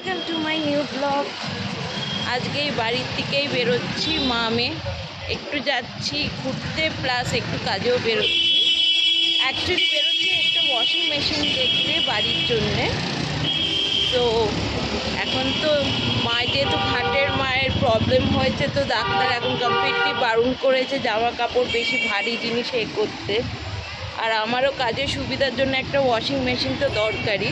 Welcome to my new blog. আজকে এই বাড়ির থেকেই বেরোচ্ছি, মামে একটু যাচ্ছি ঘুরতে, প্লাস একটু কাজেও বেরোচ্ছি। অ্যাকচুয়ালি বেরোচ্ছি একটা ওয়াশিং মেশিন দেখতে বাড়ির জন্যে। তো এখন তো যেহেতু মায়ের প্রবলেম হয়েছে, তো ডাক্তার এখন কমপ্লিটলি বারণ করেছে জামা কাপড় বেশি ভারী জিনিস করতে। আর আমারও কাজের সুবিধার জন্য একটা ওয়াশিং মেশিন তো দরকারই।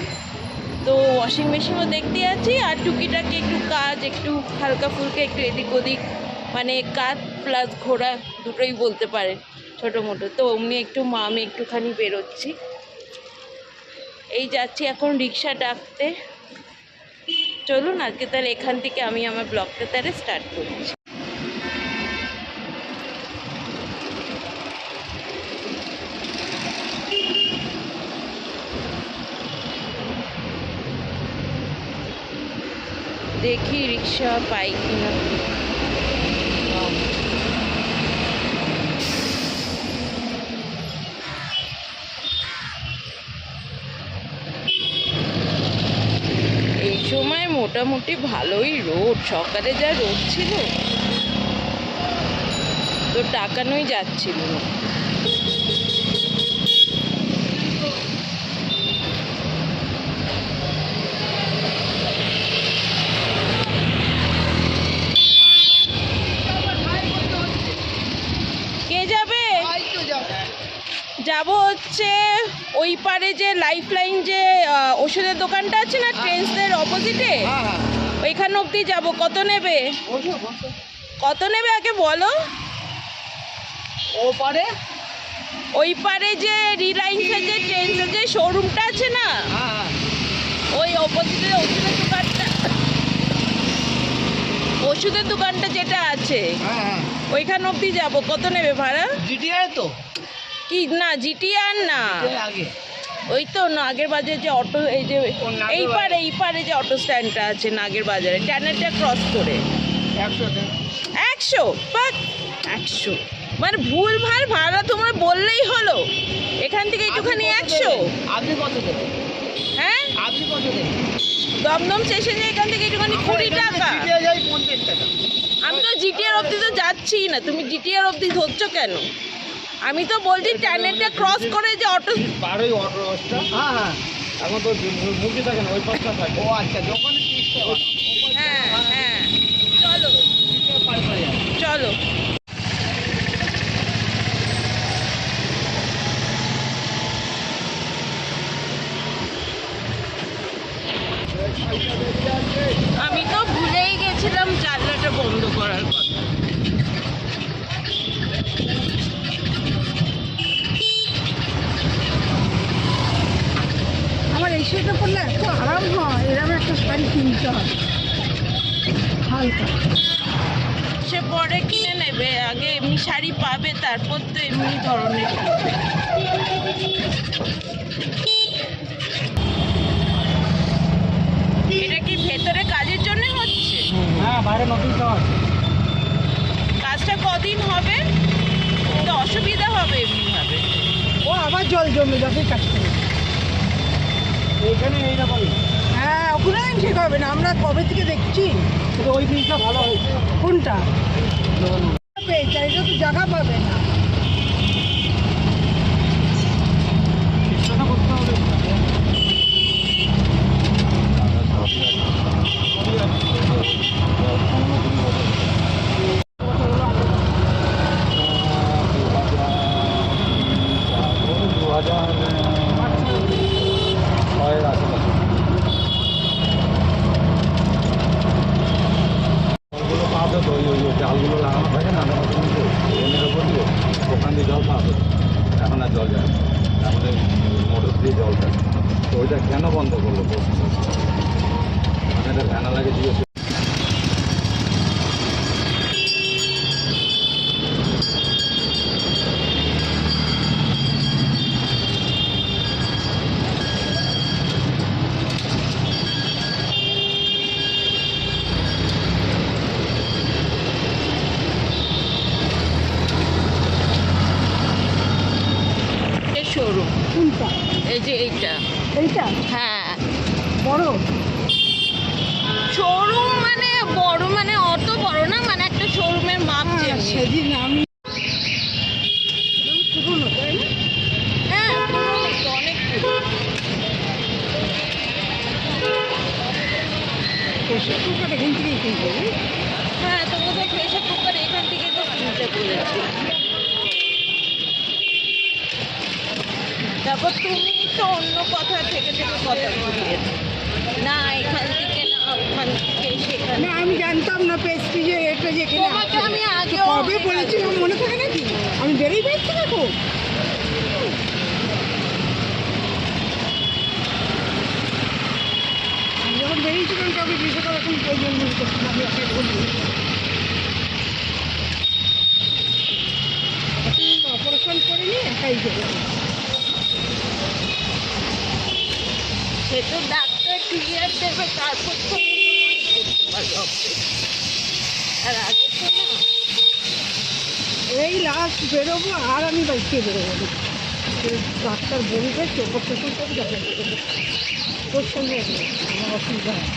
তো ওয়াশিং মেশিনও দেখতে আছি, আর টুকিটাকি একটু কাজ, একটু হালকা ফুলকা একটু এদিক ওদিক, মানে কাজ প্লাস ঘোরা দুটোই বলতে পারে ছোটো মোটো। তো অমনি একটু আমি একটুখানি বেরোচ্ছি, এই যাচ্ছি এখন রিক্সা ডাকতে। চলুন আজকে তাহলে এখান থেকে আমি আমার ব্লগটা তাহলে স্টার্ট করছি। দেখি রিক্সা পাই কিনা। এই সময় মোটামুটি ভালোই রোদ, সকালে যা রোদ ছিল তো টাকানোই যাচ্ছিল না। কে যাবে? যাব হচ্ছে ওই পারে যে লাইফ লাইন যে ওষুধের দোকানটা আছে না, ট্রেন্সদের অপোজিটে, ওইখানে অবধি যাব। কত নেবে? কত নেবে আগে বলো। ওই পারে যে রিলায়েন্সের যে ট্রেন্সের যে শোরুমটা আছে না, ওই অপোজিটে ওষুধের দোকানটা যেটা আছে, ওইখানে অবধি যাব। কত নেবে ভাড়া? জিটিআর তো কি না, জিটিআর না, ওই তো নাগের বাজারে যে অটো, এই যে এই পারে যে অটো স্ট্যান্ডটা আছে নাগের বাজারে, ট্যানারটা ক্রস করে 100 100 মানে ভুল ভাল ভাড়া তোমরা বললেই হলো। এখান থেকে একটুখানি 100। আপনি কত দেবেন? হ্যাঁ আপনি কত দেবেন? দমদম স্টেশনে এখান থেকে একটুখানি 20 টাকা। যাই 50 টাকা। আমি তো জিটিআর অবধি তো যাচ্ছি না, তুমি জিটিআর অবধি ধরছো কেন? আমি তো বলছি ট্যানেরটা ক্রস করে যে অটো, বারোই অটোটা। হ্যাঁ এখন তো মুখে থাকে না, ওই পাশটা থাকে। ও আচ্ছা, দোকানে 30 টাকা। হ্যাঁ হ্যাঁ, চলো চলো। আমি তো ভুলেই গেছিলাম জানলাটা বন্ধ করার কথা। আমার এই শাড়িটা পরলে এত আরাম হয়, এরকম একটা শাড়ি কিনতে হবে হালকা। সে পরে কিনে নেবে, আগে এমনি শাড়ি পাবে, তারপর তো এমনি ধরনের কিনবে। এটা কি ভেতরে কাজের জন্য হচ্ছে? হ্যাঁ, বাইরে নতুন কাজ। কাজটা কদিন হবে? তো অসুবিধা হবে এমনিভাবে। ও আবার জল জমে যাবে কাজ করে। এইখানে এইরকমই। হ্যাঁ, ওখানে ঠিক হবে না, আমরা কবে থেকে দেখছি। কিন্তু ওই জিনিসটা ভালো হয়েছে। কোনটা পেয়েছে? এটা তো জায়গা পাবে না। চেষ্টাটা করতে হবে। জালগুলো লাগানো থাকে না, ট্রেনের ওপর দিয়ে, ওখান দিয়ে জল পাবে। এখন আর জল যায় না, আমাদের মোটর দিয়ে জল যায়। তো ওইটা কেন বন্ধ করলো? মানে এটা ভ্যানা লাগে দিয়েছে। শোরুম কোনটা? এই যে এইটা। এইটা হ্যাঁ বড়। সেদিন আমি পুরোনো তাই না? হ্যাঁ পুরনো তো, অনেক পুরনো। প্রেশার কুকার এখান থেকেই কিনতে হবে। হ্যাঁ তো বোধহয় প্রেশার কুকার এখান থেকে তো কিনতে বলেছি। তারপর তুমি তো অন্য কথা থেকে কথা বলিয়েছো, না এখান থেকে না ওখান থেকে সেখানে। না আমি জানতাম না পেস্ট্রিজের এটা যেখানে তোমাকে আছে। আমি আগেও কবে বলেছিলাম মনে থাকে নাকি? আমি বেরিয়ে পেয়েছি দেখো। আমি যখন বেরিয়েছিলাম তবে বিষয়টা এখন প্রয়োজন মনে করছিলাম আমি একাই বলবো। অপারেশন করিনি একাই যাবো। সে তো ডাক্তার ক্লিয়ার দেবে তারপর তো করতে পারবে operation। আর আগে তো না। এই লাস্ট বেরোবো আর আমি বাইকে বেরোবো না। ডাক্তার বলবে তো অপারেশন করে যাবে তোর সঙ্গে আমার অসুবিধা হয়।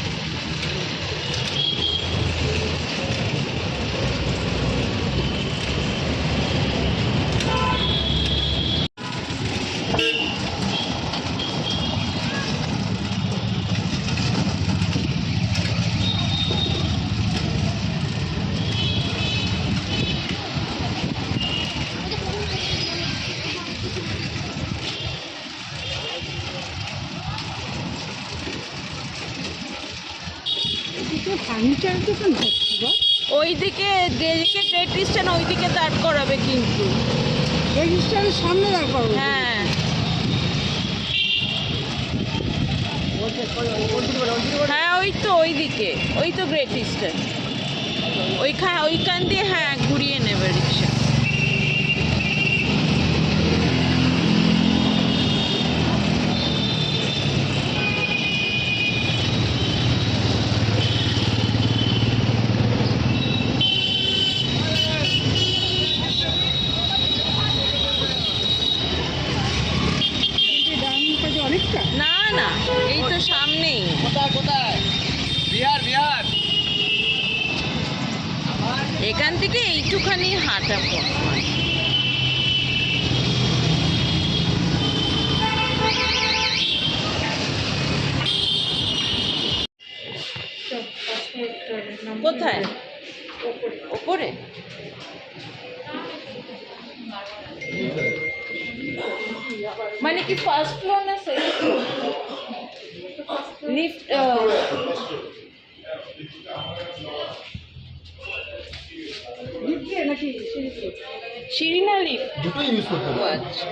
ফার্নিচার দোকান হচ্ছে বা ওইদিকে যেদিকে ট্রেড স্ট্যান্ড ওইদিকে দাঁড় করাবে কিন্তু। রেজিস্টারের সামনে দাঁড় করবো। হ্যাঁ হ্যাঁ ওই তো ওইদিকে, ওই তো গ্রেট ইস্টার্ন, ওইখান দিয়ে হ্যাঁ ঘুরিয়ে নেবে রিক্সা। কিন্তু ডাইনিং কাজে অনেকটা না না এই তো সামনেই। এখান থেকে এইটুখানি হাঁটা পথ। কোথায়? ওপরে? মানে কি ফার্স্ট ফ্লোর না সেকেন্ড ফ্লোর? লিফট লিফট দিয়ে নাকি সিঁড়িতে? সিঁড়ি না লিফট? দুটোই ইউজ করতে ও আচ্ছা।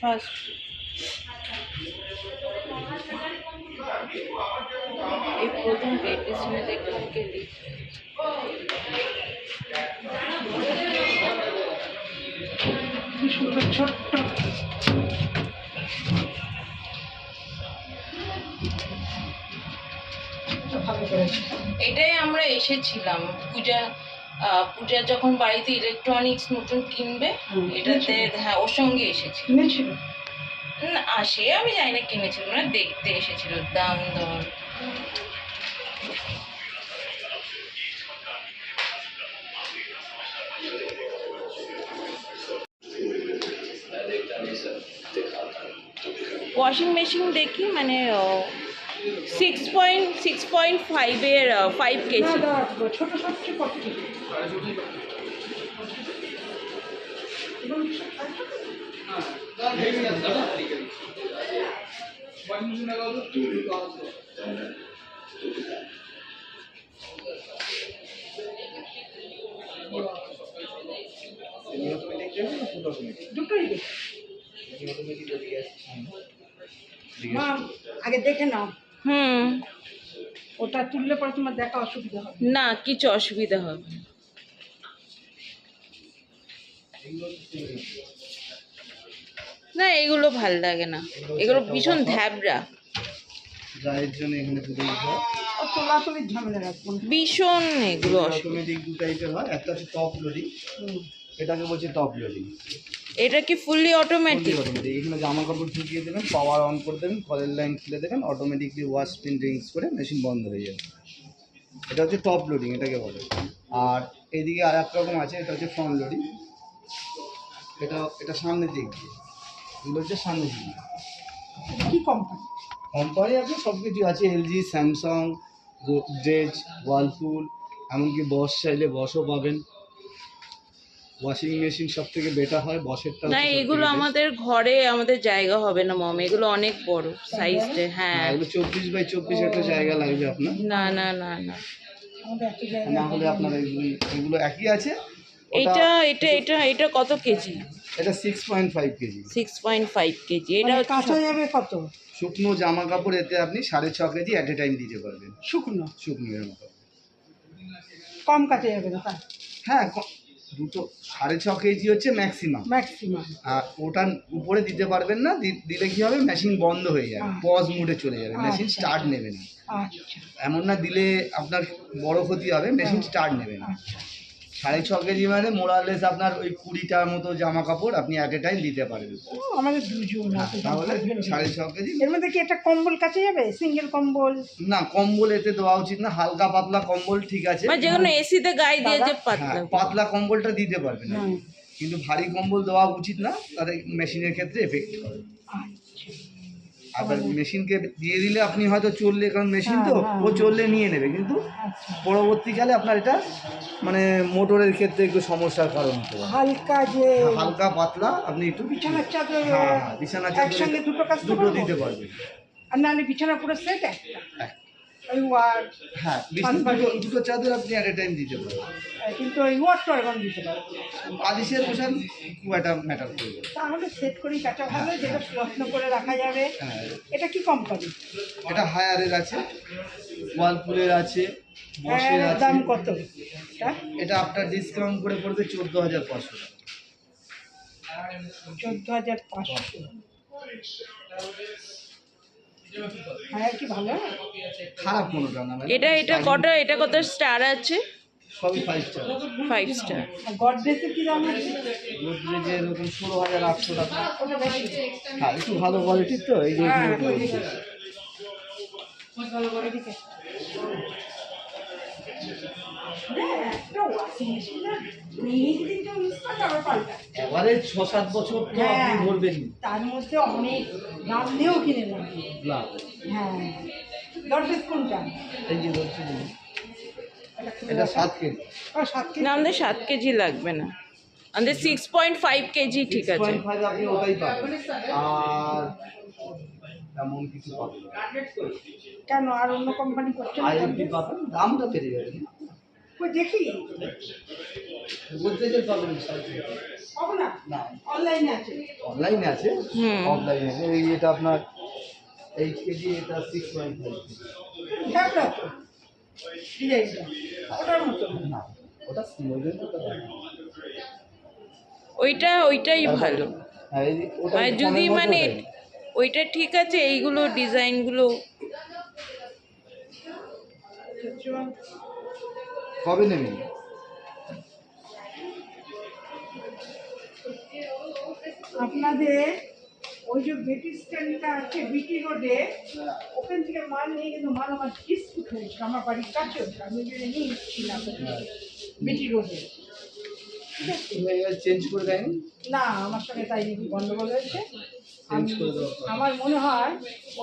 ফার্স্ট এই প্রথম পেটিশনে দেখলাম কে লিফট। কি সুন্দর ছোট্ট ভালো করেছে। এটাই আমরা এসেছিলাম পূজা যখন বাড়িতে ইলেকট্রনিক্স নতুন কিনবে এটাতে, হ্যাঁ ওর সঙ্গে এসেছিল। কিনেছিল না সে আমি জানি না কিনেছিল না, দেখতে এসেছিল দাম দর। ওয়াশিং মেশিন দেখি মানে 6.5-এর 5 কেজি। ছোট সবচেয়ে কত কেজি? দুটোই দেখি। মা আগে দেখে নাও, ওটা তুললে পরে তোমার দেখা অসুবিধা হবে। না কিছু অসুবিধা হবে না। না এগুলো ভাল লাগে না, এগুলো ভীষণ ধ্যাবড়া। যার জন্য এখানে পুজো ও তোলাতুলির ঝামেলা রাখবো না। ভীষণ এগুলো অসুবিধা। অটোমেটিক দু টাইপের হয়, একটা হচ্ছে টপ লোডিং, এটাকে বলছে টপ লোডিং। এটা কি ফুললি অটোমেটিক? অটোমেটিক, এখানে জামা কাপড় ঢুকিয়ে দেবেন, পাওয়ার অন করে দেবেন, কলের লাইন খুলে দেবেন, অটোমেটিকলি ওয়াশ পিন রিংস করে মেশিন বন্ধ হয়ে যাবে। এটা হচ্ছে টপ লোডিং এটাকে বলে। আর এইদিকে আর এক রকম আছে, এটা হচ্ছে ফ্রন্ট লোডিং। এটা সামনের দিক দিয়ে, এগুলো হচ্ছে সামনের দিক দিয়ে। কি কোম্পানি? কোম্পানি আছে, সব কিছু আছে, এলজি, স্যামসাং, গোদরেজ, ওয়ালপুল, এমনকি বস চাইলে বসও পাবেন। ওয়াশিং মেশিন সব থেকে বেটার হয় বসেরটা। না এগুলো আমাদের ঘরে আমাদের জায়গা হবে না মম, এগুলো অনেক বড় সাইজে। হ্যাঁ এগুলো 24x24 একটা জায়গা লাগবে আপনার। না না না না, আমাদের একটা জায়গা না হলে আপনার এগুলো একই আছে। এটা এটা এটা এটা কত কেজি? এটা 6.5 কেজি। 6.5 কেজি। এটা মানে কাঁচা যাবে কত? শুকনো জামা কাপড় এতে আপনি 6.5 কেজি অ্যাট এ টাইম দিতে পারবেন। শুকনো শুকনো জামা কাপড় কম কাঁচা যাবে না? হ্যাঁ, দুটো 6.5 কেজি হচ্ছে ম্যাক্সিমাম। ম্যাক্সিমাম। আর ওটার উপরে দিতে পারবেন না, দিলে কি হবে মেশিন বন্ধ হয়ে যাবে, পজ মোডে চলে যাবে, মেশিন স্টার্ট নেবে না। আচ্ছা এমন না দিলে আপনার বড় ক্ষতি হবে, মেশিন স্টার্ট নেবে না। আচ্ছা 6.5 কেজি মানে মোরালেস আপনার ওই 20টার মতো জামা কাপড় আপনি অ্যাট এ টাইম দিতে পারবেন। ও, আমাদের দুজন আছে। তাহলে 6.5 কেজি। এর মধ্যে কি একটা কম্বল কাছে যাবে? সিঙ্গেল কম্বল? না, কম্বল এতে দেওয়া উচিত না, হালকা পাতলা কম্বল ঠিক আছে। মানে যেগুলো এসিতে গায়ে দিয়ে যে পাতলা। হ্যাঁ, পাতলা কম্বলটা দিতে পারবেন হুম। কিন্তু ভারী কম্বল দেওয়া উচিত না, তাহলে মেশিনের ক্ষেত্রে এফেক্ট করে। আচ্ছা আবার মেশিনকে দিয়ে দিলে আপনি হয়তো চললে, কারণ মেশিন তো হ্যাঁ, ও চললে নিয়ে নেবে, কিন্তু আচ্ছা। পরবর্তীকালে আপনার এটা মানে মোটরের ক্ষেত্রে একটু সমস্যার কারণ হতে পারে। হালকা যে হালকা পাতলা আপনি একটু বিছানার চাদর, হ্যাঁ, বিছানার চাদর একসঙ্গে দুটো কাজ তো দুটো করবো? দিতে পারবেন। আর নাহলে বিছানা পুরো সেট একটা, হ্যাঁ, ওই ওয়ার। হ্যাঁ, দুটো চাদর আপনি অ্যাট এ টাইম দিতে পারবেন। কিন্তু ওই ওয়ার তো এখন দিতে পারবো। আলিশের পোশাক খুব একটা ম্যাটার করবে। তাহলে সেট করেই কাটা ভালো, যেটা যত্ন করে রাখা যাবে। হ্যাঁ, এটা কি কোম্পানি? এটা হায়ারের আছে, ওয়ালপুলের আছে, বসের আছে। দাম কত এটা? এটা আপনার ডিসকাউন্ট করে পড়বে 14,500 টাকা। 14,500। হ্যাঁ কি ভালো? খারাপ কোনোটা না ম্যাডাম। এটা কত স্টার আছে? সবই 5 স্টার। 5 স্টার। আর গডরেজের কি দাম আছে? গোদরেজের এরকম 16,800 টাকা। ওটা বেশি। হ্যাঁ, একটু ভালো কোয়ালিটির তো, এই যে হ্যাঁ, এগুলো এদিকে। এদিকে। হ্যাঁ, একটা washing machine না, নিয়ে যেদিন কেউ use করে আবার পাল্টায়। এবারে 6-7 বছর তো আপনি হ্যাঁ, ধরবেন তার মধ্যে অনেক দাম দিয়েও কিনে নেন। লাভ। হ্যাঁ, গডরেজ কোনটা? এই যে বলছি, এটা 7 কেজি। ও 7 কেজি। না আমাদের 7 কেজি লাগবে না, আমাদের 6.5 কেজি ঠিক আছে। 6.5 আপনি ওটাই পাবেন, আর তেমন কিছু পাবেন না। কেন আর অন্য কোম্পানি করছে না? আইএমপি পাবেন, দামটা বেড়ে যাবে। ওই দেখি গোদরেজের পাবেন 7 কেজি। হবে না? না, অনলাইনে আছে। অনলাইনে আছে, হুম। অফলাইনে আছে। এই এটা আপনার 8 কেজি, এটা 6.5 কেজি। দেখো তো ডিজাইনটা ওটার মতো। না, ওটা সিঙ্গেল তো দাম। ওইটাই ভালো। হ্যাঁ, এই ওটা মানে যদি ফোনের মধ্যে মানে ওটাই। ওইটা ঠিক আছে, এইগুলো ডিজাইনগুলো কবে নেবেন? আপনাদের ওই যে বেটি স্ট্যান্ডটা আছে বিটি রোডে, ওখান থেকে মাল নিয়ে কিন্তু মাল আমার ডিসপুট হয়েছিল, আমার বাড়ির কাছে আমি যে নিয়ে এসেছিলাম বিটি রোডে। ঠিক আছে? চেঞ্জ করে দেয়নি? না আমার সঙ্গে তাই নাকি গন্ডগোল হয়েছে। চেঞ্জ করে দেওয়া। আমার মনে হয়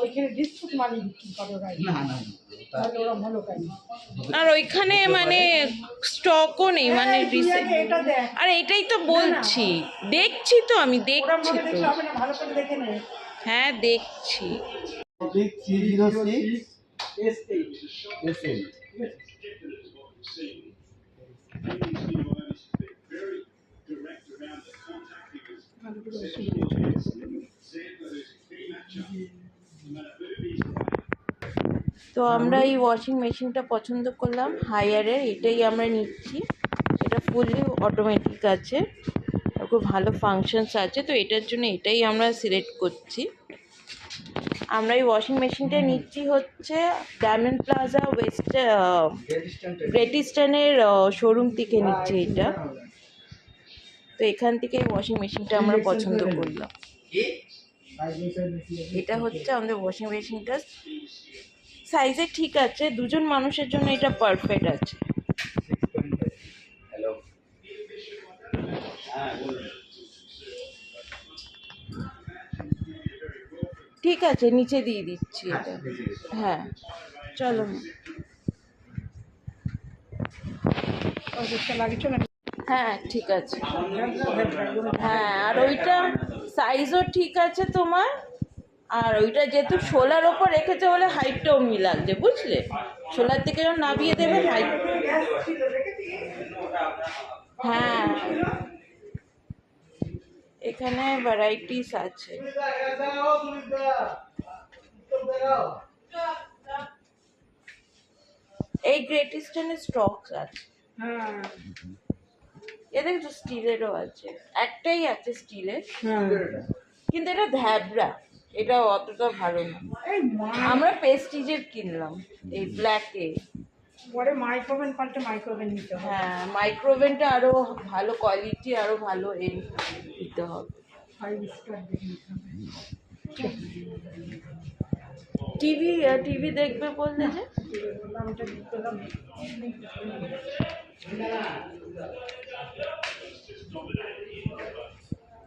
ওইখানে ডিসপুট মালই বিক্রি করে ওরা, না না না, তাহলে ওরা ভালো কাজ। আর ওইখানে মানে স্টকও নেই মানে এটা দেখ, আর এটাই তো বলছি, দেখছি তো আমি ওরা দেখছি মনে তো। দেখলে হবে না, ভালো করে দেখে নে। হ্যাঁ দেখছি। 306 S8। তো আমরা এই ওয়াশিং মেশিনটা পছন্দ করলাম হায়ারের, এটাই আমরা নিচ্ছি। এটা ফুললি অটোমেটিক আছে, আর খুব ভালো ফাংশনস আছে, তো এটার জন্য এটাই আমরা সিলেক্ট করছি। আমরা এই ওয়াশিং মেশিনটা নিচ্ছি হচ্ছে ডায়মন্ড প্লাজা গ্রেট ইস্টার্নের শোরুম থেকে নিচ্ছি এটা। তো এখান থেকে ওয়াশিং মেশিনটা আমরা পছন্দ করলাম। এটা হচ্ছে আমাদের ওয়াশিং মেশিনটা, সাইজে ঠিক আছে, দুজন মানুষের জন্য এটা পারফেক্ট আছে। হ্যালো, ঠিক আছে, নিচে দিয়ে দিচ্ছি এটা। হ্যাঁ চলো। অবস্থা লাগছে না। হ্যাঁ ঠিক আছে। হ্যাঁ আর ওইটা সাইজও ঠিক আছে তোমার, আর ওইটা যেহেতু শোলার ওপর রেখেছে বলে হাইটটাও লাগছে, বুঝলে? শোলার থেকে যখন নামিয়ে দেবে হাইট। হ্যাঁ এখানে ভ্যারাইটিস আছে। এই গ্রেট ইস্টার্নের স্টক আছে। হ্যাঁ এদের তো স্টিলেরও আছে, একটাই আছে স্টিলের, হ্যাঁ। কিন্তু এটা ধ্যাবড়া, এটা অতটা ভালো না। এই আমরা পেস্টিজের কিনলাম এই ব্ল্যাকে। পরে মাইক্রোওভেন পাল্টে মাইক্রোওভেন নিতে হবে। হ্যাঁ মাইক্রোওভেনটা আরো ভালো কোয়ালিটি, আরো ভালো এই দিতে হবে। 5 স্টার দিয়ে নিতে হবে। টিভি দেখবে বললে যে, নামটা দিলাম।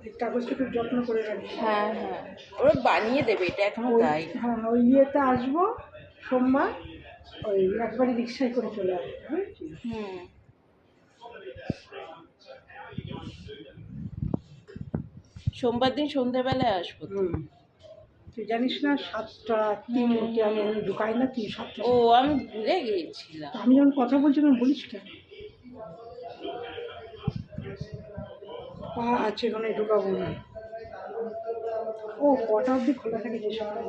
এই কাগজটা একটু যত্ন করে রাখবি। হ্যাঁ হ্যাঁ ওরা বানিয়ে দেবে, এটা এখনো গাই। হ্যাঁ ওই ইয়েতে আসবো সোমবার, ওই একবারই রিক্সায় করে চলে আসবো। হুম সোমবার দিন সন্ধ্যাবেলায় আসবো তো। তুই জানিস না 7:03 আমি ঢুকাই না, 7:00। ও আমি ভুলে গিয়েছিলাম। আমি যখন কথা বলছিলাম বলিস কেন? আছে ওখানে ঢুকাবো না। ও কটা অবধি খোলা থাকে যে সকালে?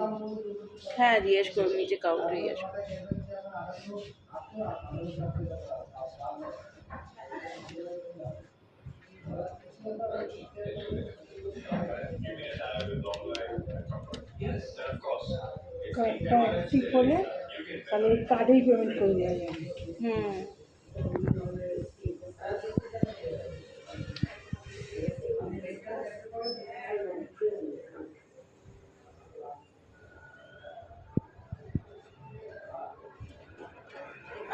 হ্যাঁ জিজ্ঞেস করবো, নিচে কাউন্টারে জিজ্ঞেস করবো। ঠিক হলে তাহলে এই কার্ডেই পেমেন্ট করে দেওয়া যাবে। হুম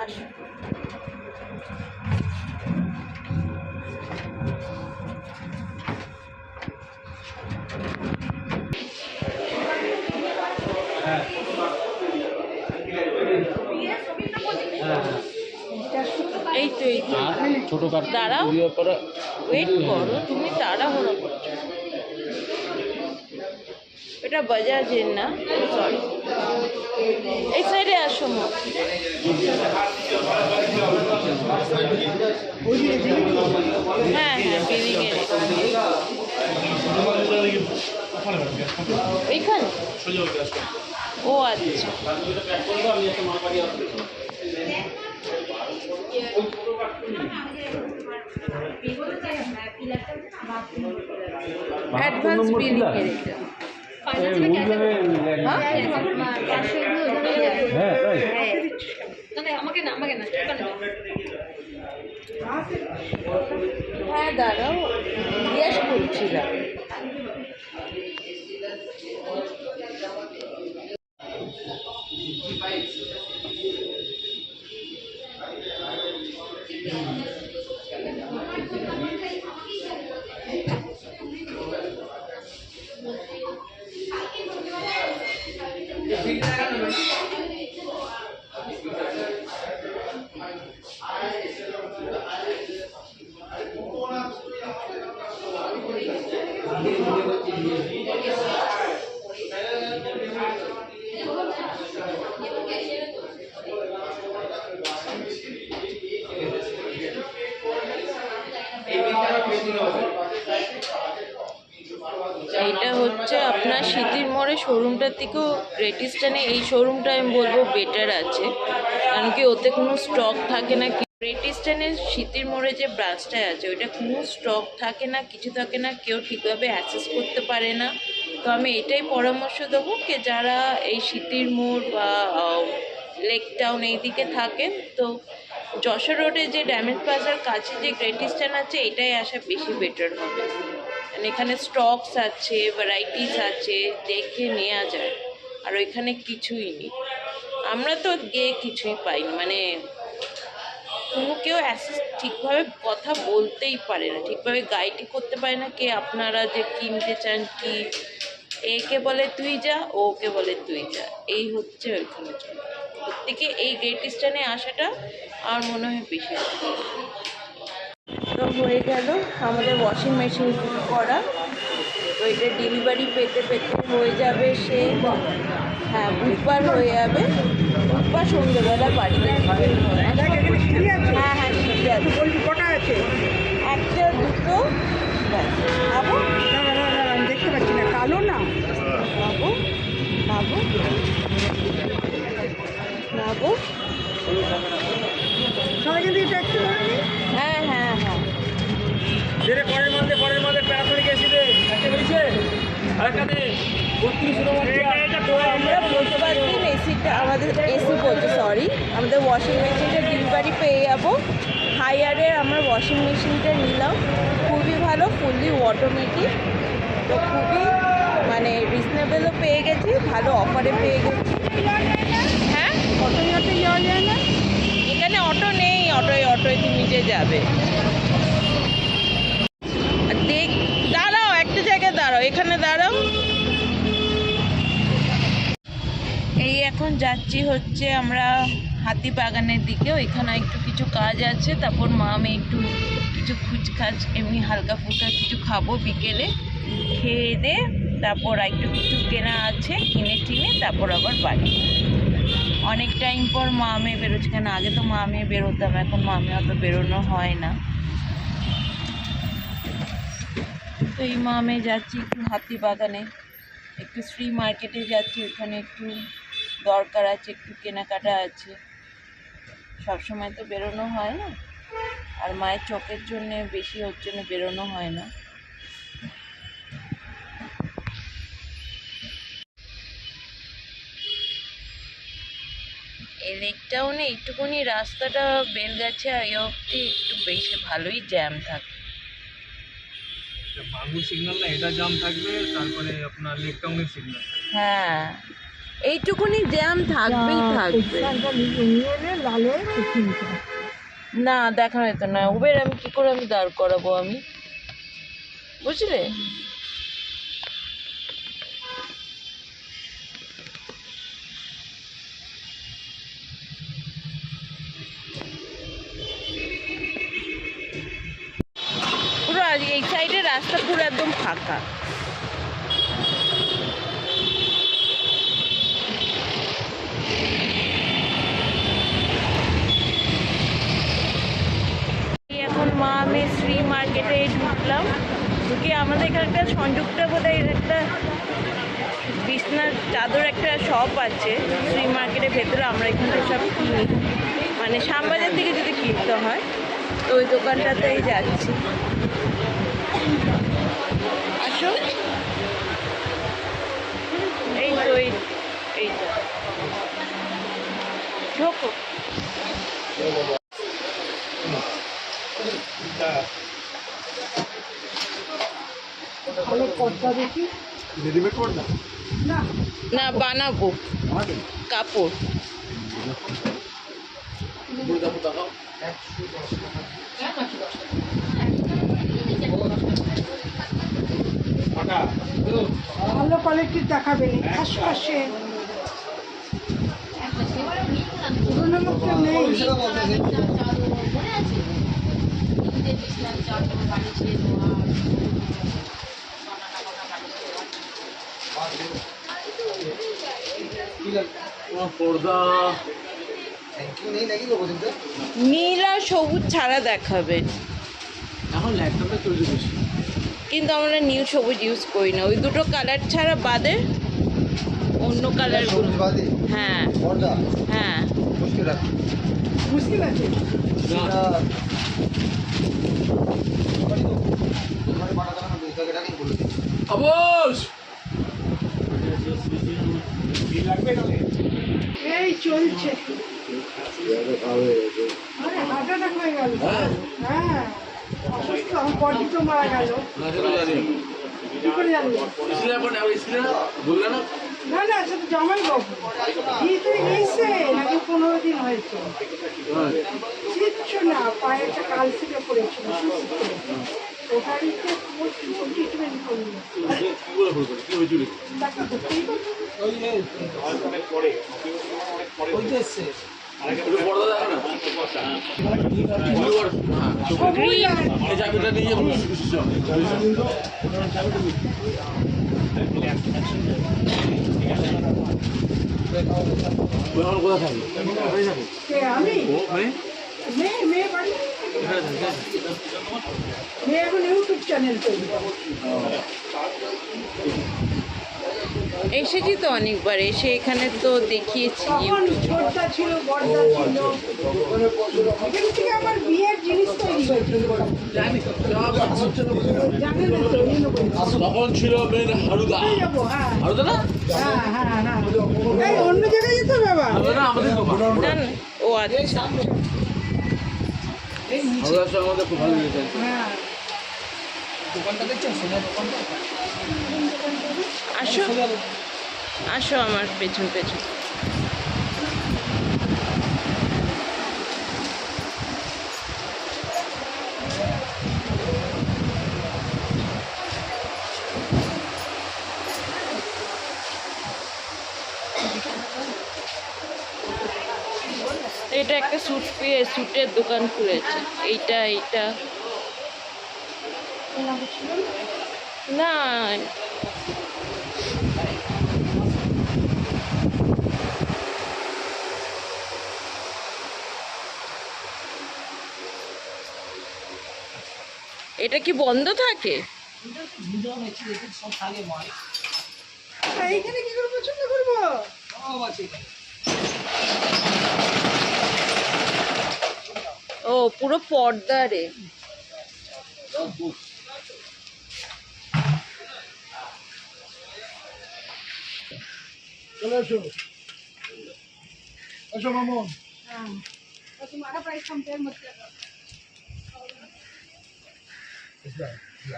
আসো। এই তো ছোটো কাঠ দাঁড়াও, ওয়েট করো, তুমি তাড়াহুড়ো করছো। এটা বাজাজের না, সরি। এই সাইডে আসো মা। হ্যাঁ হ্যাঁ বিল্ডিংয়ের এইখানে। ও আচ্ছা অ্যাডভান্স বিলিং এর এটা। হ্যাঁ তাই হ্যাঁ দাঁড়াও, জিজ্ঞেস করছিলাম। এইটা হচ্ছে আপনার সিটির মোড়ে শোরুমটার থেকেও গ্রেট ইস্টার্নে এই শোরুমটা আমি বলবো বেটার আছে, কারণ কি ওতে কোনো স্টক থাকে না। গ্রেট ইস্টার্নের সিটির মোড়ে যে ব্রাঞ্চটা আছে ওইটা কোনো স্টক থাকে না, কিছু থাকে না, কেউ ঠিকভাবে অ্যাক্সেস করতে পারে না। তো আমি এটাই পরামর্শ দেবো যে যারা এই সিটির মোড় বা লেক টাউন এই দিকে থাকেন, তো যশোর রোডে যে ড্যামেজ প্লাজার কাছে যে গ্রেট ইস্টার্ন আছে এটাই আসা বেশি বেটার হবে। মানে এখানে স্টকস আছে, ভ্যারাইটিস আছে, দেখে নেওয়া যায়। আর ওইখানে কিছুই নেই, আমরা তো গিয়ে কিছুই পাইনি, মানে কোনো কেউ ঠিকভাবে কথা বলতেই পারে না, ঠিকভাবে গাইডই করতে পারে না কে আপনারা যে কিনতে চান কি, একে বলে তুই যা, ওকে বলে তুই যা, এই হচ্ছে ওইখানে চলে। প্রত্যেকে এই গ্রেট ইস্টার্নে আসাটা আমার মনে হয় বেশি। তো হয়ে গেল আমাদের ওয়াশিং মেশিন করা, তো এটা ডেলিভারি পেতে পেতে হয়ে যাবে সেই হ্যাঁ বুধবার হয়ে যাবে, বুধবার সন্ধ্যেবেলা বাড়িতে খাবে। দেখ এখানে সিঁড়ি আছে। হ্যাঁ হ্যাঁ ঠিক আছে, বলছি কটা আছে? একটা দুটো ব্যাস। খাবো দাঁড়া দাঁড়া দাঁড়া, আমি দেখতে পাচ্ছি না, কালো না? খাবো খাবো খাবো। সবাই কিন্তু এটা একটু ধরে নিই। হ্যাঁ হ্যাঁ হ্যাঁ পরের মধ্যে প্যারাসনিক অ্যাসিডে একটা বেরিয়েছে আরেকটা দে 32 আমরা বলতে পারছি এসিটা আমাদের এসি বলছে সরি, আমাদের ওয়াশিং মেশিনটা ডেলিভারি পেয়ে যাবো। হায়ারের আমরা ওয়াশিং মেশিনটা নিলাম, খুবই ভালো, ফুললি অটোমেটিক, তো খুবই মানে রিজনেবলও পেয়ে গেছি, ভালো অফারে পেয়ে গেছি। হ্যাঁ অটো যাওয়া যায় না? এখানে অটো নেই, অটোয় তুমি যে যাবে। আর দাঁড়াও একটা জায়গায় দাঁড়াও, এখানে দাঁড়াও। এই এখন যাচ্ছি হচ্ছে আমরা হাতিবাগানের দিকে, ওইখানে একটু কিছু কাজ আছে, তারপর মা আমি একটু কিছু খুচখাচ এমনি হালকা ফুলকা কিছু খাবো বিকেলে, খেয়ে দে তারপর একটু কিছু কেনা আছে কিনে টিনে তারপর আবার বাড়ি। অনেক টাইম পর মা মেয়ে বেরোচ্ছে, কেন আগে তো মা মেয়ে বেরোতাম, এখন মা মেয়ে অত বেরোনো হয় না। তো এই মা মেয়ে যাচ্ছি একটু হাতিবাগানে, একটু শ্রী মার্কেটে যাচ্ছি, ওখানে একটু দরকার আছে, একটু কেনাকাটা আছে, সবসময় তো বেরোনো হয় না, আর মায়ের চোখের জন্যে বেশি ওর জন্য বেরোনো হয় না। এই লেক টাউনে একটুখানি রাস্তাটা বেলগাছিয়া এই অবধি একটু বেশি ভালোই জ্যাম থাকে। বাঙ্গুর সিগন্যাল না, এটা জাম থাকবে, তারপরে আপনার লেক টাউনের সিগন্যাল। হ্যাঁ এইটুকুনি জ্যাম থাকবেই থাকবে। লালে না দেখানো যেত না, উবের আমি কি করে আমি দাঁড় করাবো আমি, বুঝলে? পুরো এই সাইডে রাস্তা পুরো একদম ফাঁকা। এখন মা আমি শ্রী মার্কেটে ঢুকলাম, ঢুকে আমাদের এখানে একটা সংযুক্ত বোধহয় একটা বিছনার চাদর একটা শপ আছে শ্রী মার্কেটের ভেতরে, আমরা এখানে সব কিনি, মানে শ্যামবাজার থেকে যদি কিনতে হয় তো ওই দোকানটাতেই যাচ্ছি। আসো এই তো এইটা ঢোকো। ভালো পর্দা দেখি। রেডিমেড কর না না না বানাবো কাপড়। ভালো কোয়ালিটির দেখাবেন, আশপাশে পুরোনো মুখটা নেই। পর্দা নীল আর সবুজ ছাড়া দেখাবেন, এখন ল্যাপটপে চলছে বেশি। কিন্তু আমরা নীল সবুজ ইউজ করি না, ওই দুটো কালার ছাড়া বাদে অন্য কালারগুলো। হ্যাঁ হ্যাঁ মুশকিল আছে। অবশ এই চলছে। আরে হার্ট অ্যাটাক হয়ে গেল। হ্যাঁ অসুস্থ, আমার বডি তো মারা গেল। কি করে জানবো? না না, সেটা জামাই বাবু বিয়েতে গেছে নাকি 15 দিন হয়েছে। কিচ্ছু না, পায়ে একটা কালসিটে পড়েছিল, ওটারিতে ট্রিটমেন্ট করলো। ডাক্তার ধরতেই পারলো কে? আমি মেয়ে বাড়ি, মেয়ে এখন ইউটিউব চ্যানেল তৈরি করে। এসেছি তো অনেকবার, এসে এখানে তো দেখিয়েছি। তখন ছোটটা ছিল, বড়টা ছিল, এখান থেকে আমার বিয়ের জিনিস তৈরি হয়েছিল। জানেন না তো, এই নেবো। তখন ছিল মেন হারুদা। কোথায় যাবো? হ্যাঁ হারুদা না? হ্যাঁ হ্যাঁ হ্যাঁ, এই অন্য জায়গায় যেতে হবে বাবা। হারুদা না আমাদের দোকান। না না, ও আচ্ছা। হারুদার সঙ্গে আমাদের খুব ভালো লেগেছে। হ্যাঁ আসো আসো আমার পেছন পেছন। এটা একটা স্যুটের দোকান খুলেছে। এইটা না, এটা কি বন্ধ থাকে? এইখানে কি করে পছন্দ করবো? ও পুরো পর্দা রে। চলে এসো, এসো মামুন। हाँ तो तुम्हारा प्राइस कंपेयर मत करना।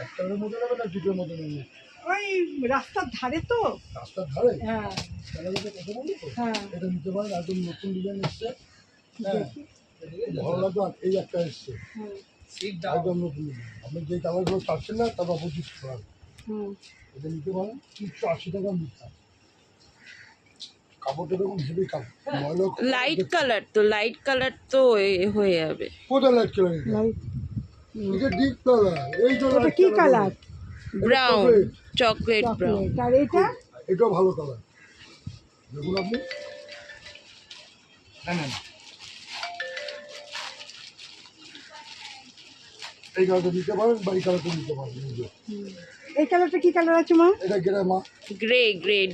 একটার মতো নেবে না দুটোর মতো নেবে? ওই রাস্তার ধারে তো। রাস্তার ধারে হ্যাঁ তাহলে কথা বলবো তো, হ্যাঁ এটা নিতে পারেন, একদম নতুন ডিজাইন এসছে। হ্যাঁ দেখি। ভালো লাগবে। আর এই একটা এসছে হুম একদম নতুন ডিজাইন, আপনি যে কালারগুলো চাচ্ছেন না তার 25 টাকা হুম এটা নিতে পারেন। 380 টাকা মিটার। কাপড়টা দেখুন হেভি কাপড়, ময়লা লাইট কালার তো, লাইট কালার তো হয়ে যাবে। কোথায় লাইট কালার? এটা ডিপ কালার। এই তো এটা কি colour? Brown, chocolate brown. Chocolate. আর এটা এটাও ভালো কালার দেখুন আপনি। না না না, এই কালারটা নিতে পারেন বা এই কালারটা নিতে পারেন। এই কালারটা কি কালার আছে মা? এটা গ্রে মা, গ্রে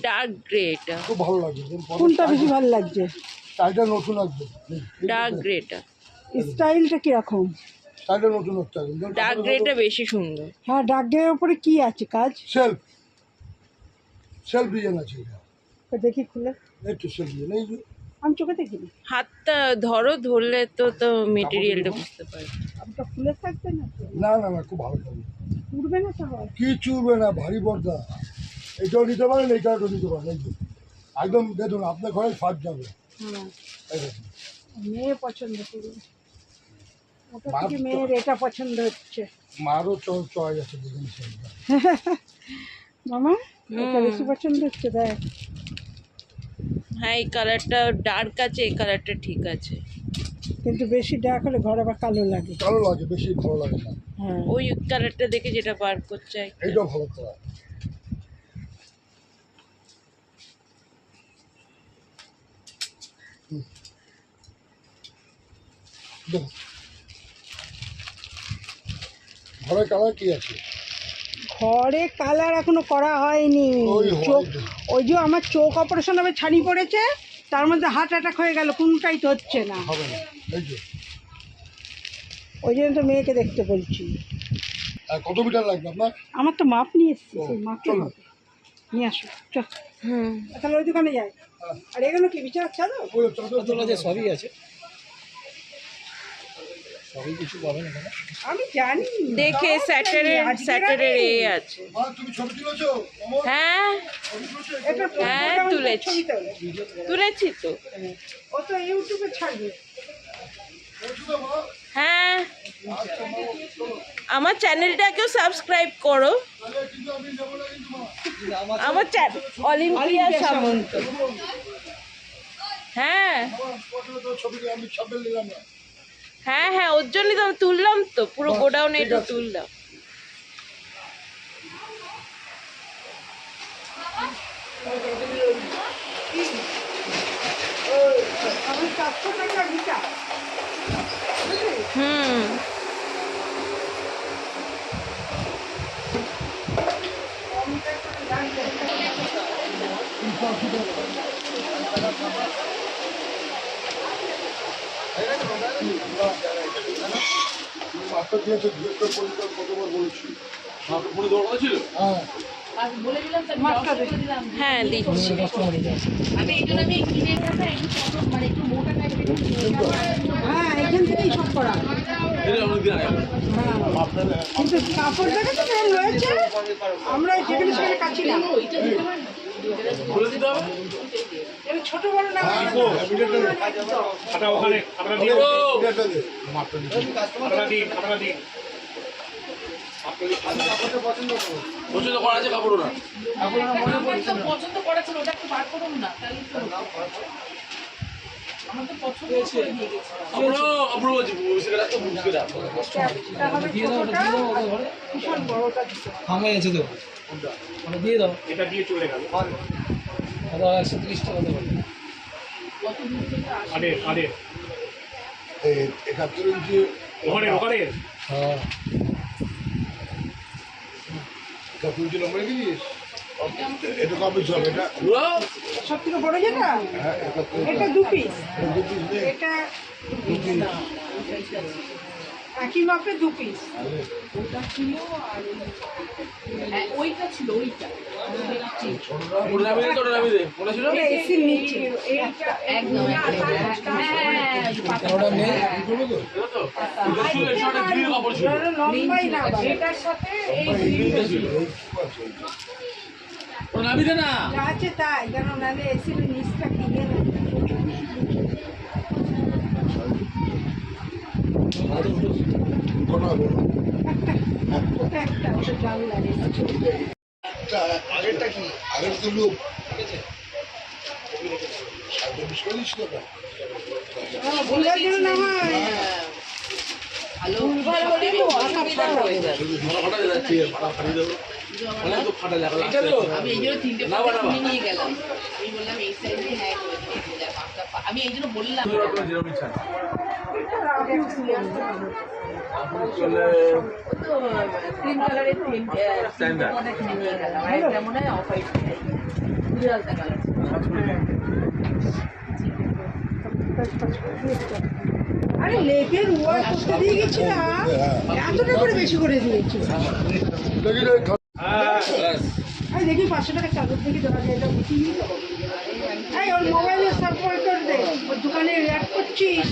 ডার্ক গ্রে, এটা খুব ভালো লাগবে। কোনটা বেশি ভালো লাগছে? স্টাইলটা নতুন আসবে, ডার্ক গ্রেটা। স্টাইলটা কিরকম? স্টাইলটা নতুন হচ্ছে একদম। ডার্ক গ্রেটা বেশি সুন্দর। হ্যাঁ ডার্ক গ্রের উপরে কি আছে কাজ? সেলফ সেলফ ডিজাইন আছে এটা। তো দেখি খুলে, একটু সেলফ ডিজাইন। এই যে আমি চোখে দেখিনি। হাতটা ধরলে তো মেটেরিয়ালটা বুঝতে পারবে। আপনি খুলে থাকবে না তো? না না না, খুব ভালো কালার, উঠবে না তো আবার? কি চুরবে না, ভারী পর্দা। এটাও নিতে পারেন, এই কালারটাও নিতে পারেন। এই যে একদম দেখুন আপনার ঘরে ফাট যাবে। হ্যাঁ এই দেখুন। মেয়ে পছন্দ করবে, ওটা মা থেকে তো- মেয়ের এটা পছন্দ হচ্ছে। মারও চয়েস আছে দেখুন সেলফটা। মামা এটা বেশি পছন্দ হচ্ছে দেখ। হ্যাঁ এই কালারটা ডার্ক আছে, এই কালারটা ঠিক আছে। কিন্তু বেশি ডার্ক হলে ঘর আবার কালো লাগে। ভালো লাগে, বেশি ভালো লাগে না। হ্যাঁ ওই কালারটা দেখে যেটা বার করছে একটা। এইটাও ভালো কালার। দেখুন ঘরের কালার কি আছে? ঘরে কালার এখনো করা হয়নি। ওই চোখ, হয়নি। ওই যে আমার চোখ অপারেশন হবে, ছানি পড়েছে, তার মধ্যে হার্ট অ্যাটাক হয়ে গেল, কোনটাই তো হচ্ছে না। হবে না। এই যে ওই জন্য তো মেয়েকে দেখতে বলছি। আর কত মিটার লাগবে আপনার? আমার তো মাপ নিয়ে এসছি, ও, সেই মাপে চলুন। হবে। নিয়ে আসো চল। হুম। তাহলে ওই দোকানে যাই। আর এগুলো কি বিছানার চাদর? ওই চাদর সবই আছে, সবই কিছু পাবেন এখানে। আমি জানি। দেখে সব জানি, স্যাটারডে আজকের স্যাটারডে আগে। এ আছে। মা, তুমি ছবি তুলেছো? অমর, হ্যাঁ ছবি তুলেছো? এটা হ্যাঁ, প্রোগ্রাম তুলেছি। ছবি তোলে। তুলেছি তো। ও তো ইউটিউবে ছাড়বে। বলছো তো মা? হ্যাঁ, আচ্ছা মা, চলো। আমার চ্যানেলটাকেও সাবস্ক্রাইব করো। তাহলে কিন্তু আমি যাবো না কিন্তু মা। আমার অলিম্পিয়া সামন্ত। হ্যাঁ আমার পছন্দ তো ছবিটা আমি ছাপে নিলাম না। হ্যাঁ হ্যাঁ, ওর জন্যই তো আমি তুললাম তো, পুরো বাহ, গোডাউনে ঠিক এটা আছে। তুললাম। আমার 400 টাকা বিটা। হুম। মাস্টার ক্লাসে ডিরেক্টর পরিচালক কতবার বলেছি। ফোনে দৌড় ছিল হ্যাঁ, হ্যাঁ দিচ্ছি। হ্যাঁ, এখান থেকেই সব করা। কিন্তু কাপড় দেখে তো বের হয়েছে। আমরা যেখানে সেখানে কাছি না। এটা ছোট বড় না। খাতা ওখানে, খাতা দিয়ে এটা দে। খাতা দিন, খাতা দিন। পছন্দ করা আছে কাপড় না পছন্দ করেছেন ওটা একটু বার করুন না, তাহলে তো আমার তো পছন্দ করে দিয়ে গেছে। কাপড় বলছি সেটা তো বুঝতে এটা হবে ছোটটা, আর ভীষণ বড়টা দিতে হবে। ভাঙা গেছে তো, মানে দিয়ে দাও, এটা দিয়ে চলে গেল। দাদা 130 টাকা দেবো। আরে এই 71 ইঞ্চি ওখানে হ্যাঁ 71 ইঞ্চি লম্বা রেখেছিস? এটা কবে চল এটা? সব থেকে বড় যেটা, হ্যাঁ, 71 এটা 2 পিস, এটা 2 পিস নেই। এটা 2 পিস। একই মাপে 2 পিস। হ্যাঁ, ওইটা ছিল, ওইটা এটা এসির নিচে। এইটা একদম ওটা নেই। লম্বাই না, এটার সাথে এই গ্রিনটা ছিল। যা আছে তাই, যেন নাহলে এসির নিচটা কিনে নেবে। কটা হলো? ওটা একটা, ওটা জানলা এসি। আগেরটা কি? আগের তো লোক 40 টাকা। ভুলের জন্য না হয় ভালো ভুলভাল হলে তো অসুবিধা হয়ে যাবে। আমি এই জন্য 3টে পাতা কিনে নিয়ে গেলাম। আমি বললাম এই সাইজে হ্যাঁ করে দেখ, আমি এই জন্য বললাম তো ক্রিম কালারের তিনটে কিনে নিয়ে গেলাম। আর একটা মনে হয় অফ হোয়াইট উজ্জ্বলতা কালার। আরে লেপের ওয়াশ করতে দিয়ে গেছিলাম, এতটা করে বেশি করে দিয়েছি। দেখি রে, আমি দেখি 500 টাকা চাদর থেকে দেওয়া যায়, এটা বুঝি তো। এই ওর মোবাইলে সব করে দে, ওর দোকানে অ্যাড করছিস।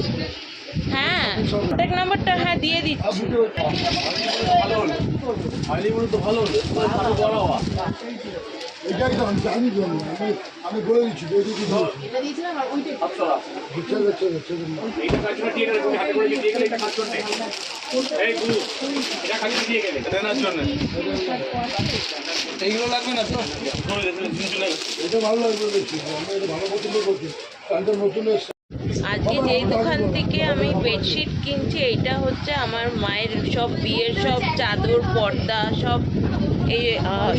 হ্যাঁ, কন্ট্যাক্ট নাম্বারটা হ্যাঁ দিয়ে দিচ্ছি। এটাই তো আমি জানি তো, আমি বলে দিচ্ছি তো, এদিকে দিয়েছি। এটা দিয়েছিলাম আর ওইটা ছেড়ে, ছেড়ে, ছেড়ে না। এইটা কাজ করে দিয়ে গেলে, তুমি হাতে করে দিয়ে গেলে, এটা কাজ করতে এই গুরু এটা কাজ করে দিয়ে গেলে এইগুলো লাগবে না তো। এটা ভালো লাগবে দেখছি, আমরা এটা ভালো পছন্দ করছি। তাদের নতুন এসছে। আজকে যেই দোকান থেকে আমি বেডশিট কিনছি, এইটা হচ্ছে আমার মায়ের সব বিয়ের সব চাদর পর্দা সব এই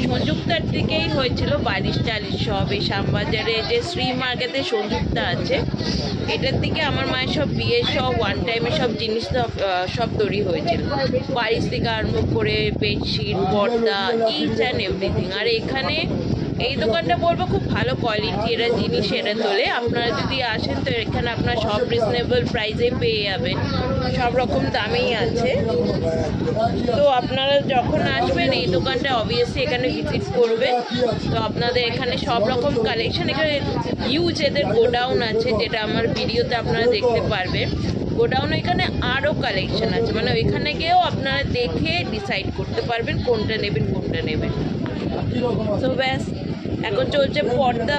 সংযুক্তার থেকেই হয়েছিল। বারিশ টালিশ সব এই শ্যামবাজারে যে শ্রী মার্কেটে সংযুক্তা আছে, এটার থেকে আমার মায়ের সব বিয়ের সব ওয়ান টাইমে সব জিনিস সব তৈরি হয়েছিল। বারিশ থেকে আরম্ভ করে বেডশিট পর্দা ইচ অ্যান্ড এভরিথিং। আর এখানে এই দোকানটা বলবো খুব ভালো কোয়ালিটি এরা জিনিস এরা তোলে। আপনারা যদি আসেন তো এখানে আপনার সব রিজনেবল প্রাইসে পেয়ে যাবেন, সব রকম দামেই আছে। তো আপনারা যখন আসবেন এই দোকানটা অবভিয়াসলি এখানে ভিজিট করবেন। তো আপনাদের এখানে সব রকম কালেকশন, এখানে হিউজ এদের গোডাউন আছে, যেটা আমার ভিডিওতে আপনারা দেখতে পারবেন। গোডাউন এখানে আরও কালেকশন আছে, মানে ওইখানে গিয়েও আপনারা দেখে ডিসাইড করতে পারবেন কোনটা নেবেন কোনটা নেবেন। তো ব্যাস এখন চলছে পর্দা।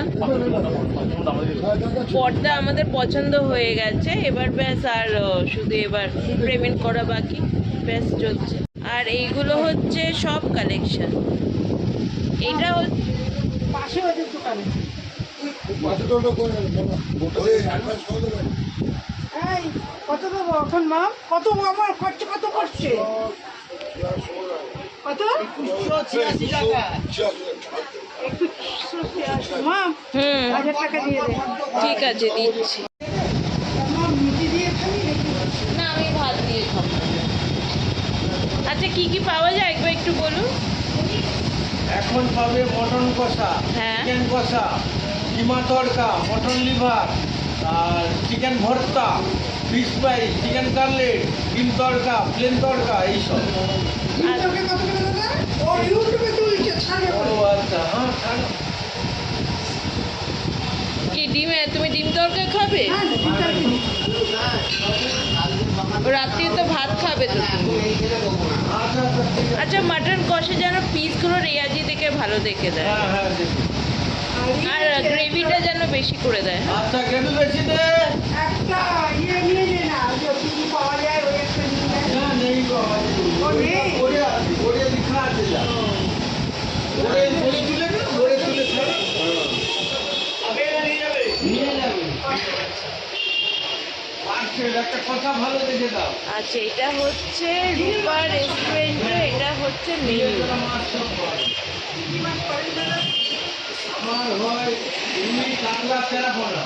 পর্দা আমাদের পছন্দ হয়ে গেছে, এবার ব্যাস আর শুধু এবার পেমেন্ট করা বাকি, ব্যাস চলছে। আর এইগুলো হচ্ছে সব কালেকশন। এইটা হচ্ছে পাশে ওদের দোকানে। এই কত দেবো এখন মা? কত আমার খরচা কত পড়ছে? কত? 186 টাকা। 186 মা, 1000 টাকা দিয়ে দে। ঠিক আছে দিচ্ছি। মা মিটি দিয়ে খালি রেখে দে। না আমি ভাত দিয়ে খাবো। আচ্ছা কি কি পাওয়া যায় একবার একটু বলুন। এখন পাবে মটন কষা, হ্যাঁ। চিকেন কষা, কিমা তড়কা, মটন লিভার, আর চিকেন ভর্তা, ফিশ ফ্রাই, চিকেন কাটলেট, ডিম তড়কা, প্লেন তড়কা, এইসব। ডিম তরকারি কত করে দাদা? ও ইউটিউবে তুলছে ছাড়ে ও বলে। আচ্ছা, হ্যাঁ ছাড়ো। কি তুমি ডিম তরকা খাবে? হ্যাঁ ডিম তরকারি। রাত্রে তো ভাত খাবে তো তুমি। আচ্ছা আচ্ছা ঠিক আছে। আচ্ছা মাটন কষে যেন পিসগুলো রেয়াজি দেখে ভালো দেখে দেয়, হ্যাঁ হ্যাঁ দেখি। আর গ্রেভিটা যেন বেশি করে দেয়। হ্যাঁ? আচ্ছা গ্রেভি বেশি দে। একটা ইয়ে নিয়ে নে না, ওই যে বিড়ি পাওয়া যায় ওই একটা নিয়ে নে। না নেই গো, ও নেই? ওরে আছে, ওরে লেখা আছে যা। ওরে তুলে না, ওরে তুলে খা। নিয়ে যাবে। আচ্ছা একটা কথা ভালো দেখে দাও। আচ্ছা এটা হচ্ছে রূপা রেস্টুরেন্টে, এটা হচ্ছে মেনু। আমার হয় রুই কাতলা তেরাপোনা,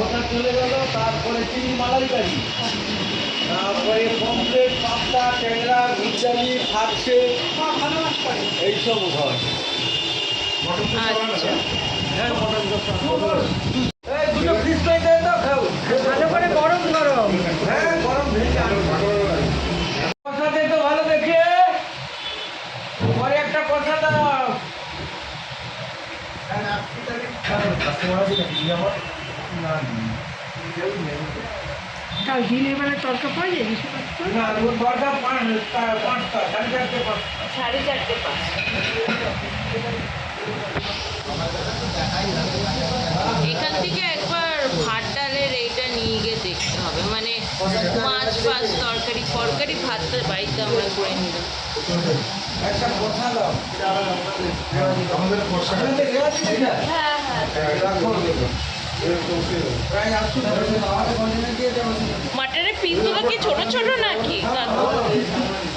ওটা চলে গেল। তারপরে চিংড়ি মালাইকারি, তারপরে পমফ্রেট, পাবদা, ট্যাংরা, গুজালি, ফাটছে, এইসব হয়। আচ্ছা হ্যাঁ মটন কষা। এই দুটো ফিশ ফ্রাই দেন দাও, খাও। ভালো করে গরম গরম। হ্যাঁ গরম ভেজে কষা দে তো ভালো দেখে, পরে একটা কষা দাও। কাল দিনের বেলা তরকা পাওয়া যায় বিশেষ করে? না ও দরজা পাঁচটা, 4:30 5টা। 4:30 5। এখান থেকে একবার ভাত ডালের এইটা নিয়ে গিয়ে দেখতে হবে, মানে মাছ ফাছ তরকারি ফরকারি ভাতটা বাড়িতে আমরা করে নিলাম। একটা কষা দাও। আপনাদের রেওয়াজ নেই না? হ্যাঁ হ্যাঁ। রাখো। প্রায় 800 টাকা আমাদের কন্টিনেন্ট দিয়ে দেওয়া আছে। মাটনের পিসগুলো কি ছোট ছোট নাকি কাকু?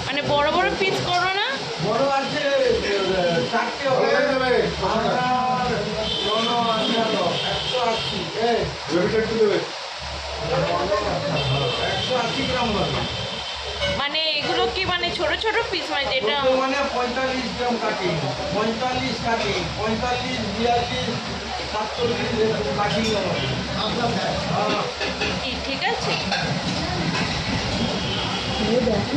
মানে বড় বড় পিস করো না? বড় আছে 4টে হবে। আর নোনো আছে 180। 180 গ্রাম হবে। মানে এগুলো কি মানে ছোট ছোট পিস, মানে যেটা মানে 45 গ্রাম কাটি, 45 কাটি, 45, 42, 47 এরকম কাটি হবে। কি ঠিক আছে? ঠিক আছে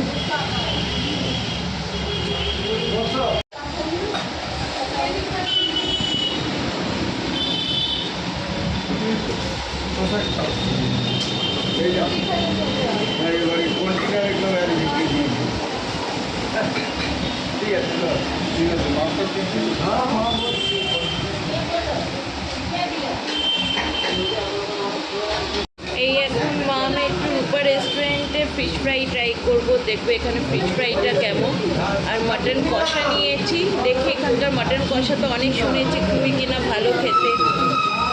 এই এখন আমি একটু রূপা রেস্টুরেন্টে ফিশ ফ্রাই ট্রাই করবো, দেখবো এখানে ফিশ ফ্রাইটা কেমন। আর মাটন কষা নিয়েছি, দেখি এখানকার মাটন কষা তো অনেক শুনেছি খুবই কিনা ভালো খেতে।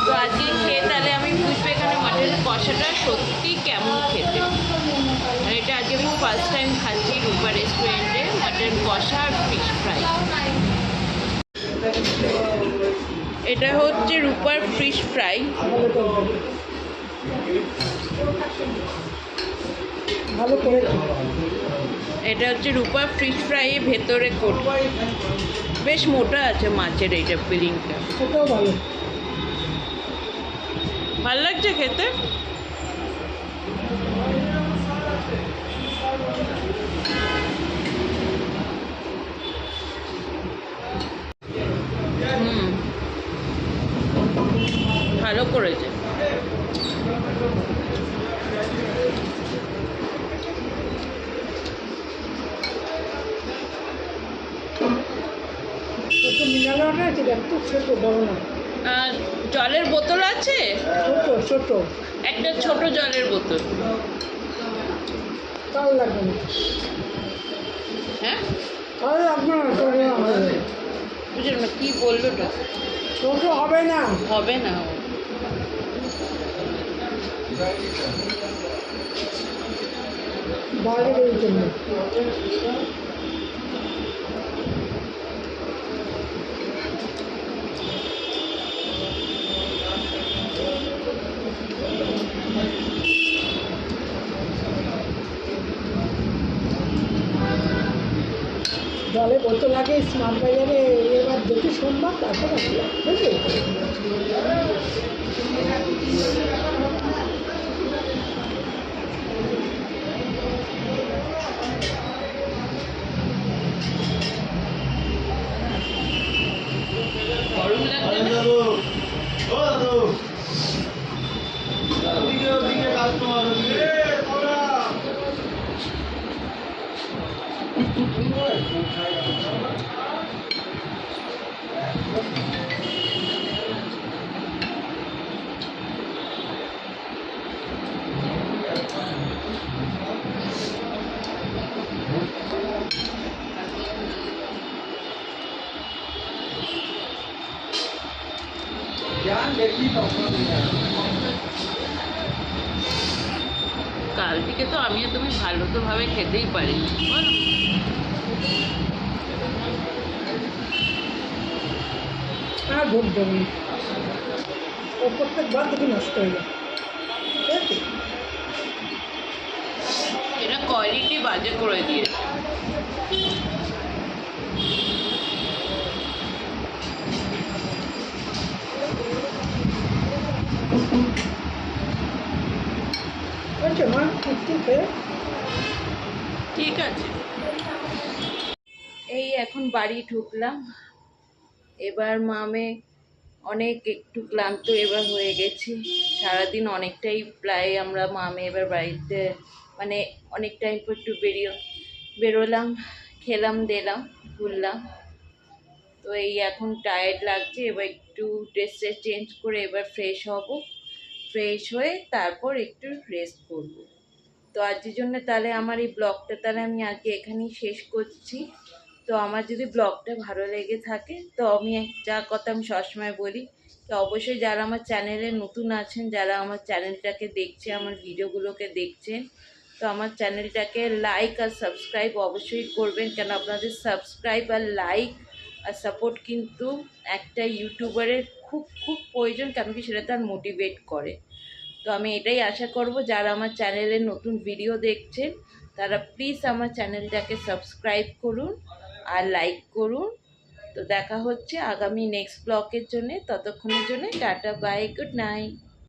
তো আজকে খেয়ে তাহলে আমি বুঝবো এখানে মাটন কষাটা সত্যি কেমন খেতে। আর এটা আজকে আমি ফার্স্ট টাইম খাচ্ছি রূপা রেস্টুরেন্টে মাটন কষা আর ফিশ ফ্রাই। এটা হচ্ছে রূপার ফিশ ফ্রাই। ভালো করে এটা হচ্ছে রূপা ফিশ ফ্রাই ভেতরে কোট, বেশ মোটা আছে মাছের এইটা ফিলিংটা। ওটাও ভালো। ভালো লাগছে খেতে। ভালো করেছে। ছোট মিনারেল ওয়াটার আছে, একটু ছোট, বড় না। আর জলের বোতল আছে, ছোট ছোট, একটা ছোট জলের বোতল। কাল লাগবে না, হ্যাঁ কাল লাগবে না, ছোট হবে। বুঝলাম না কি বললো ওটা। ছোট হবে না। হবে না। বাইরে এই জন্য জলে বোতল আগে স্মার্ট বাজারে এবার দেখি সোমবার, তারপর আসলাম, বুঝলি? গরম লাগছে না? কাল থেকে তো আমি আর তুমি ভালো তো ভাবে খেতেই পারি, বলো? আর ভোট দেবেন, ও প্রত্যেকবার দেখি নষ্ট হয়ে যায়, ঠিক আছে? এটা কোয়ালিটি বাজে করে দিয়েছে। হয়েছে মা, একটু খেয়ে ঠিক আছে। এই এখন বাড়ি ঢুকলাম। এবার মামে অনেক একটু ক্লান্ত এবার হয়ে গেছি, সারাদিন অনেকটাই প্রায় আমরা মামে এবার বাড়িতে মানে অনেক টাইম পর একটু বেরোলাম, খেলাম দিলাম, ঘুরলাম। তো এই এখন টায়ার্ড লাগছে, এবার একটু ড্রেসটা চেঞ্জ করে এবার ফ্রেশ হব, ফ্রেশ হয়ে তারপর একটু রেস্ট করব। তো আজকের জন্য তাহলে আমার এই ব্লগটা তাহলে আমি আজকে এখানেই শেষ করছি। তো আমার যদি ব্লগটা ভালো লেগে থাকে তো আমি যা কথা আমি সবসময় বলি, তো অবশ্যই যারা আমার চ্যানেলে নতুন আছেন, যারা আমার চ্যানেলটাকে দেখছে, আমার ভিডিওগুলোকে দেখছেন, তো আমার চ্যানেলটাকে লাইক আর সাবস্ক্রাইব অবশ্যই করবেন, কেন আপনাদের সাবস্ক্রাইব আর লাইক আর সাপোর্ট কিন্তু একটা ইউটিউবারের খুব খুব প্রয়োজন, কেন কি সেটা তার মোটিভেট করে। তো আমি এটাই আশা করব যারা আমার চ্যানেলে নতুন ভিডিও দেখছেন তারা প্লিজ আমার চ্যানেলটাকে সাবস্ক্রাইব করুন আর লাইক করুন। তো দেখা হচ্ছে আগামী নেক্সট ব্লগের জন্যে, ততক্ষণের জন্য টাটা, বাই, গুড নাইট।